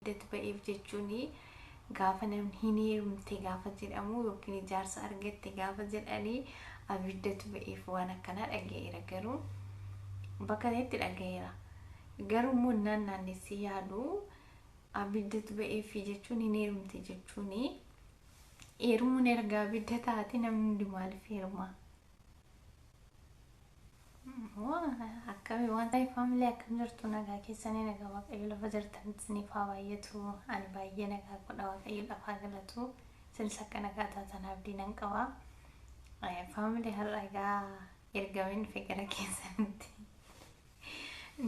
Ibidda ba'eef jechuuni gaafa namni hin heerumte gaafa jedhamu yookiin ijaarsa argatte gaafa jedhanii ibidda ba'eef waan akkanaa dhaga'eera garuu bakka itti dhaga'eera. Garuu immoo naannessi yaadu ibidda ba'eef jechuun hin heerumte jechuuni heerumuun ergaa ibidda taate namni maaliif heeruma? Akkami waan ta'eef family akkam jirtu nagaa keessanii nagaa waaqayyo lafa jirtanitti isiniif haa baay'atu. Ani baay'ee nagaa godha waaqayyo lafa galatu. Isinis akka nagaa taatan abdii nan qaba. Family har'a egaa ergameen dhufe gara keessanitti.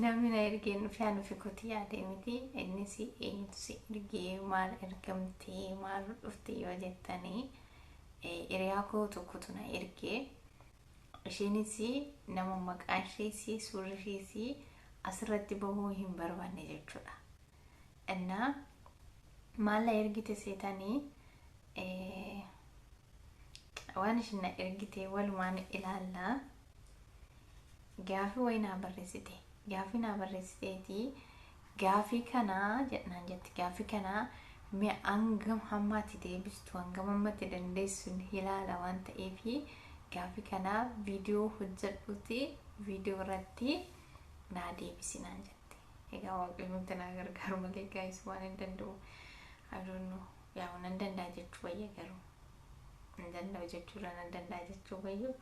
Namni na ergeen dhufe ani dhufe kotii yaade miti. Innis eenyutu si ergee maal ergamtee maal dhufte yoo jettanii hiriyaa koo tokkotu na ergee. Isheenis nama maqaan ishee suurri ishee asirratti bahuu hin barbaanne jechuudha. Innaa maal ergite seetanii waan isheen na ergite walumaan ilaallaa. Gaafii wayii naa barreessite. Gaafii naa barreessiteetii gaafii kanaa jedhaan jetti. Gaafii kanaa mi'a hangam hammaatti deebistu hangam hammatti dandeessuun ilaala waan ta'eefi gaafii kana video hojjedhuti video irratti naa deebisinaan jette. Egaa waaqayyoon tana gargaaru malee guys waan hin danda'u. I don't know. Yaa waan danda'a jechuu wayya garuu. Hin danda'u jechuudha nan danda'a jechuu wayyu.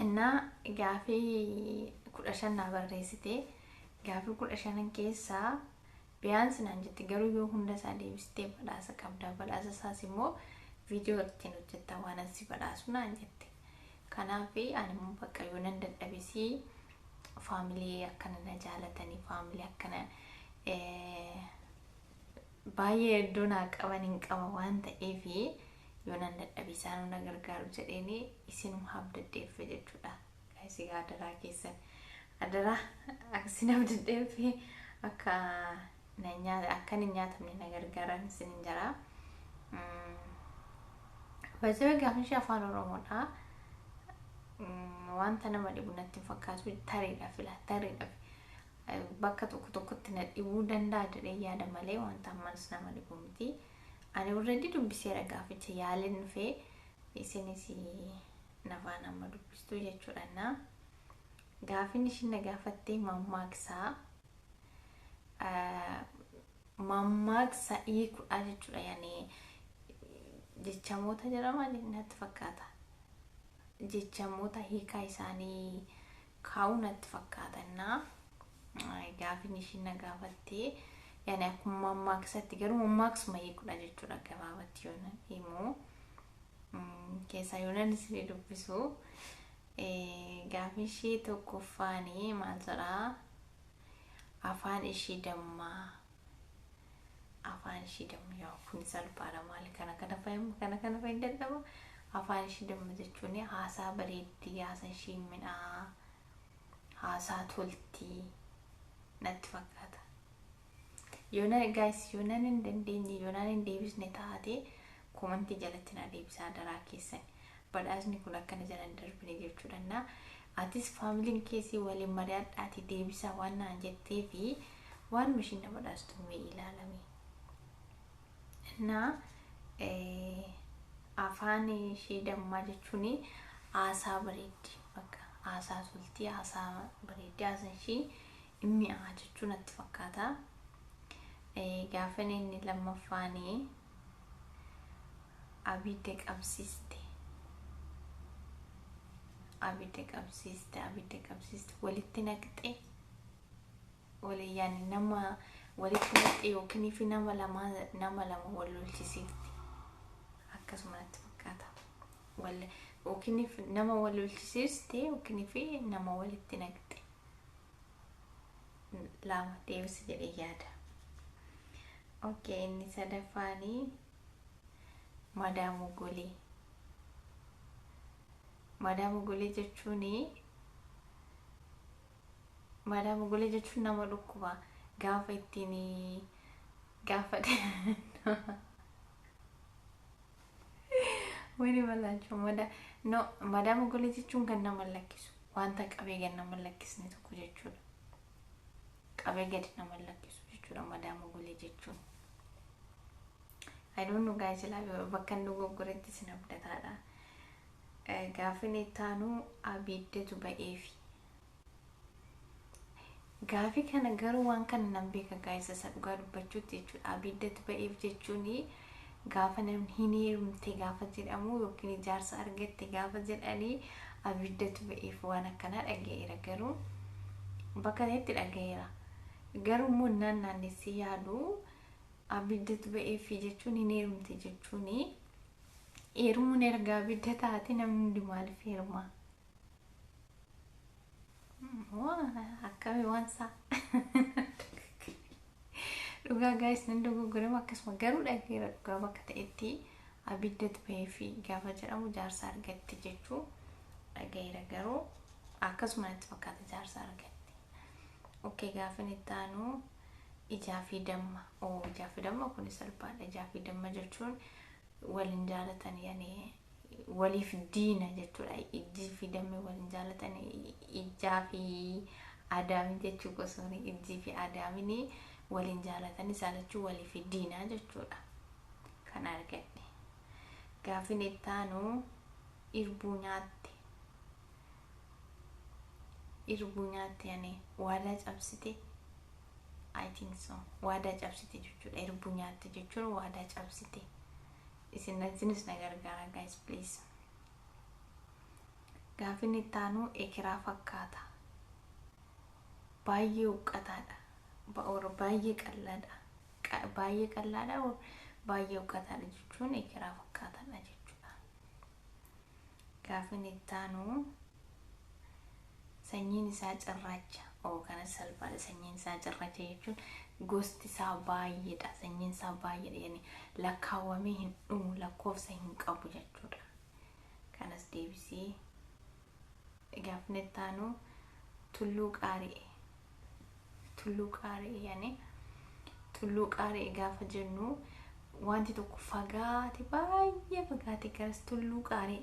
Innaa gaafii 15 naa barreessite. Gaafii 15 keessaa biyyaansi naan jette garuu yoo hunda isaa deebistee badhaasa qabda. Badhaasa isaas immoo video ittiin hojjetta waan asii badhaasu naan jette. Kanaaf ani immoo bakka yoo nan dadhabisi family akkana na jaalatanii family akkana baay'ee iddoo naa qaban hin qaba waan ta'eef yoo nan dadhabisaan na gargaaru jedheeni isinum habdaddeeffe jechuudha. Gaayis adaraa keessan adaraa akkasiin habdaddeeffe akka hin nyaatamne na gargaaran isin hin jira. Baay'ee gaafii afaan Oromoodha. Wanta nama dhibu natti fakkaatu tareedhaaf fila tareedhaaf bakka tokkotti na dhibuu danda'a jedhee yaada malee wanta ammas nama dhibu miti. Ani already dubbiseera gaaficha yaaleen dhufee isinis nafaan amma dubbistu jechuudha. Gaafiin ishiin na gaafattee mammaaksa hiikuudha jechuudha. Yaani jechamoota jedhama natti fakkaata. Jechamoota hiikaa isaanii kaa'uu natti fakkaata. Gaafiin ishiin na gaafattee yaani akkuma mammaaksatti garuu mammaaksuma hiikuudha jechuudha gabaabatti yoo himu. Keessaa yoo nan isin dubbisu gaafii ishee tokkoffaanii maal jedhaa afaan ishee dammaa. Afaan ishee damma yoo kun salphaadha maali kana fayyadamu dadhaba. Afaan ishee damma jechuun haasaa bareeddii haasaa ishee midhaa haasaa toltii natti fakkaata. Yoona guys yoona hin dandeenye yoona hin deebisne taate komantii jalatti na deebisaa daraa keessan. Badhaasni kun akkana jalan darbine jechuudha. Atis faamiliin keessi waliin mari'adhaati deebisaa waan naan jettee fi waan mishin na badhaastu mee ilaalame. Afaan ishee dammaa jechuun haasaa bareeddii bakka haasaa toltii haasaa bareeddii haasaa ishee mi'aa jechuun natti fakkaata. Gaafa inni lammaffaanii abidda qabsiiste walitti naqxee walii yaani nama walitti naqxee yookiin fi nama lama wal lolchisiifti akkasuma natti fakkaata. Yookiin nama wal lolchisiifte yookiin fi nama walitti naqxee lama deebisi jedhee yaada. Okay, inni sadaffaanii madaamu golee. Madaamu golee jechuun nama dhukkuba gaafa ittiin gaafa wani malaachuu madaamu golee jechuun kan nama lakkisu wanta qabee gan nama lakkisne tokko jechuudha. Qabee gadi nama lakkisu jechuudha. jechuudha madaama golee jechuun. I don't know guys, ilaa bakka inni dogoggoretti sin abdataadha. Gaafin ittaanu abiddatu ba'eefi. Gaafi kana garuu waan kana nan beeka guys, isa dhugaa dubbachuutti jechuudha. Abiddatu ba'eef jechuun gaafa namni hin heerumte gaafa jedhamu yookiin ijaarsa argatte gaafa jedhanii abiddatu ba'eef waan akkanaa dhaga'eera. Garuu bakka itti dhaga'eera. Garuu immoo naannessi yaadu abiddatu ba'eef jechuun hin heerumte jechuun heerumuun erga abidda taate namni hundi maaliif heeruma? Akkami waan isaa dhugaa guys nan dogoggoree akkasuma garuu dhaga'eera. Dhugaa bakka ta'etti abiddatu ba'eef gaafa jedhamu jaarsa argatte jechuu dhaga'eera. Garuu akkasuma natti fakkaata jaarsa argatte. Okay, gaafin ittaanu ijaa fi damma. Ijaa fi damma kun salphaadha. Ijaa fi damma jechuun waliin jaalatan yani waliif diina jechuudha. Ijji fi dammi waliin jaalatan ijaa fi aadaami jechuu gosoonni ijji fi aadaamini waliin jaalatan isaa jechuun waliif diina jechuudha. Kan argadhe. Gaafin ittaanu irbuu nyaatte. Irbuu nyaatte yani waadaa cabsite. I think so. Waadaa cabsite jechuudha. Irbuu nyaatte jechuun waadaa cabsite. Isinis na gargaara guys please. Gaafin ittaanu ekeraa fakkaata. Baay'ee huqqataadha. Baay'ee qallaadha. Baay'ee qallaadha baay'ee huqqataadha jechuun ekeraa fakkaataadha jechuudha. Gaafin ittaanu sanyiin isaa cirracha. Kana salphaadha. Sanyiin isaa cirracha jechuun gosti isaa baay'eedha. Sanyiin isaa baay'eedha yani lakkaawwamee hin dhumu, lakkoofsa hin qabu jechuudha. Kanas deebisee gaafin ittaanu tulluu qaari'e. Tulluu qaari'e yani tulluu qaari'e gaafa jennu wanti tokko fagaate baay'ee fagaate garas tulluu qaari'e.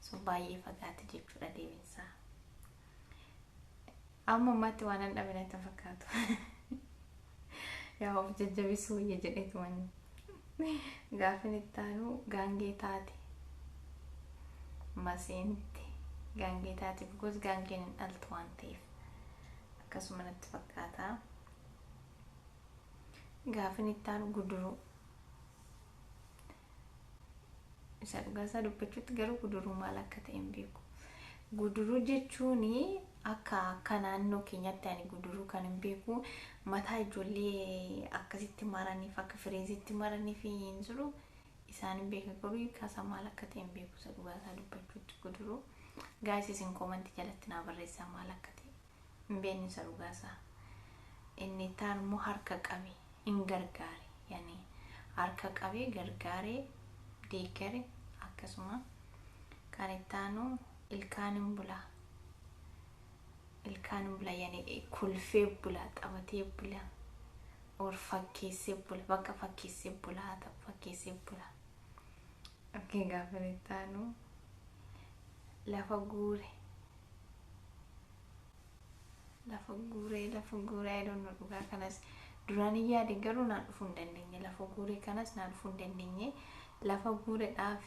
So baay'ee fagaate jechuudha deebinsaa. Amma ammatti waan an dhabe natti fakkaatu. Yaa of jajjabisuu jedheetu waan. Gaafin ittaanu gaangee taate. Maseente gaangee taate because gaangeen hin dhaltu waan ta'eef. Akkasuma natti fakkaata. Gaafin ittaanu guduruu. Isa dhugaa isaa dubbachuutti garuu guduruu maal akka ta'e hin beeku. Guduruu jechuun akka naannoo keenyatti ani guduruu kan hin beeku mataa ijoollee akkasitti maraniif akka fireezitti maraniif hin jiru isaan hin beeku. Garuu kaasa maal akka ta'e hin beeku. Isa dhugaa isaa dubbachuutti guduruu. Guys isin komantii jalatti naa barreessaa maal akka ta'e hin beekne isa dhugaa isaa. Inni ittaanu immoo harka qabe hin gargaare yani harka qabe gargaare deeggare akkasuma. Kan ittaanu ilkaanin bulaa. Ilkaanin bulaa yani kulfee bulaa, qabatee bulaa, or fakkeessee bulaa, bakka fakkeessee bulaa ta'u fakkeessee bulaa. Okay, gaafin ittaanu lafa guure. Lafa guure I don't know dhugaa kanas duraan yaade garuu naan dhufuu hin dandeenye. Lafa guure kanas naan dhufuu hin dandeenye. Lafa guureedhaa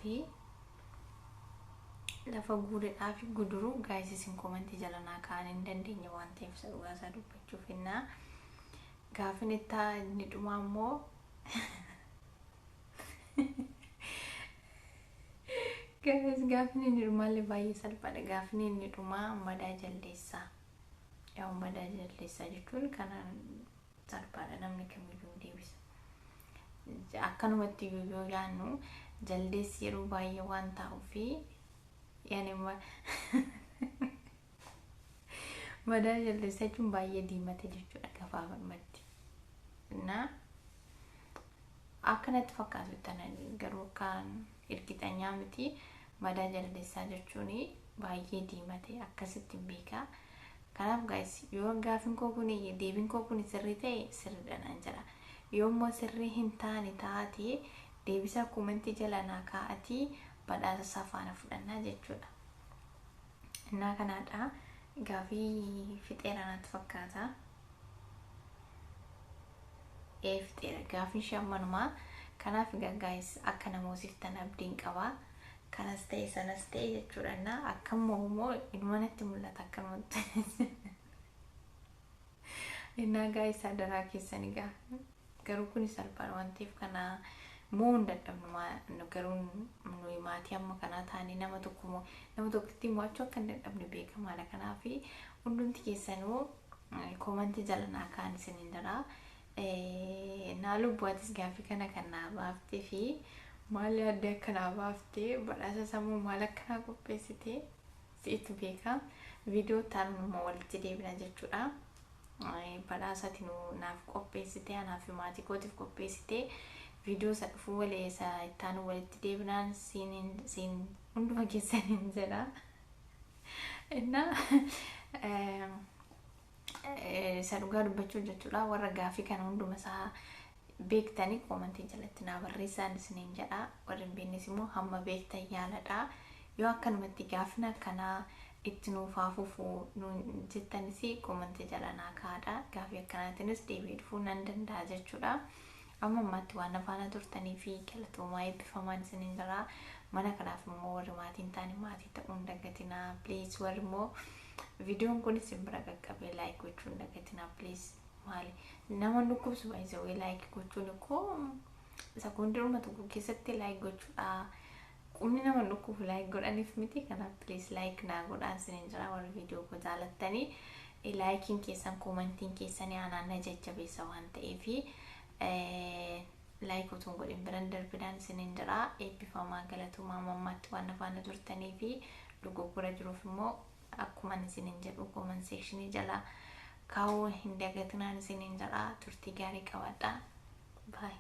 fi guduruu guys isin komantii jala naa kaa'an hin dandeenye waan ta'eef isa dhugaa isaa dubbachuuf hinnaa. Gaafin ittaa inni dhumaa immoo guys gaafin inni dhumaallee baay'ee salphaadha. Gaafin inni dhumaa madaa jaldeessaa. Yaa madaa jaldeessaa jechuun kanaan salphaadha namni kamiyyuu deebisa. Akkanumatti yoo yaannu jaldeessi yeroo baay'ee waan ta'uufi yani madaa jaldeessaa jechuun baay'ee diimate jechuudha gabaabumatti. Na akkanatti fakkaatu tanan garuu kan hirkixanyaa miti. Madaa jaldeessaa jechuun baay'ee diimate akkasitti beeka. Kanaaf guys yoo gaafin koo kun deebiin koo kun sirrii ta'e sirriidha naan jedha. Yoo immoo sirrii hin taane taate deebisaa komentii jala naa kaa'atii badhaasa safaana fudhannaa jechuudha. Innaa kanaadha gaafii fixeera natti fakkaata. eefteera gaafin shammanuma kanaaf guys akka namoosiftan abdiin qaba kanas ta'e sanas ta'e jechuudha akka moomoo ilmanatti mul'ata akka nutti inna guys adaraa keessanii garuu kun salphaan wantiif kana moo hundadhabnuma garuu nuyi maatii amma kana taanii nama tokkotti mo'achuu akka hin dadhabne beekamaadha kanaafi hundumti keessanuu komantii jala naa kaan isiniin dara naa lubbuutis gaafii kana kan naa baaftee fi maal yaadde akka naa baaftee badhaasa sammuu maal akka naa qopheessite si'itu beeka viidiyoo taanuma walitti deebina jechuudha badhaasati naaf qopheessite anaaf maatii kootiif qopheessite viidiyoo isa dhufuu walee isa ittaanu walitti deebinaan siin hunduma keessaniin jedha inna isa dhugaa dubbachuu jechuudha warra gaafii kana hunduma isaa beektanii komantii jalatti naa barreessaa isiniin jedha warri hin beeknes immoo hamma beektan yaaladha yoo akkanumatti gaafina akkanaa itti nuuf haafuufuu jettanis komantii jala naa kaa'adha gaafii akkanaatiinis deebii dhufuu nan danda'a jechuudha amma ammaatti waan afaana turtanii fi galatoomaa eebbifamaan isiniin jira mana kanaaf immoo warri maatiin taani maatii ta'uun dagatinaa please warri immoo viidiyoon kun isin bira qaqqabee like gochuun dagatinaa please maali nama dhukkubsu baay'isawee like gochuun koo sekoondiruma tokko keessatti like gochuudha qumni nama dhukkubu like godhaniif miti kanaaf please like naa godhaan isiniin jira warri viidiyoo koo jaalattanii likein keessan komantiin keessanii anaan na jajjabeessa waan ta'eefi like utuun godhin biran darbidaan isiniin jira eebbifamaa galatoomaa mammaatti waan afaana turtanii fi dogoggora jiruuf immoo akkuma isiniin jedhu comment section jala kaa'uu hin dagatinaan isiniin jira turtii gaarii qabaadha bye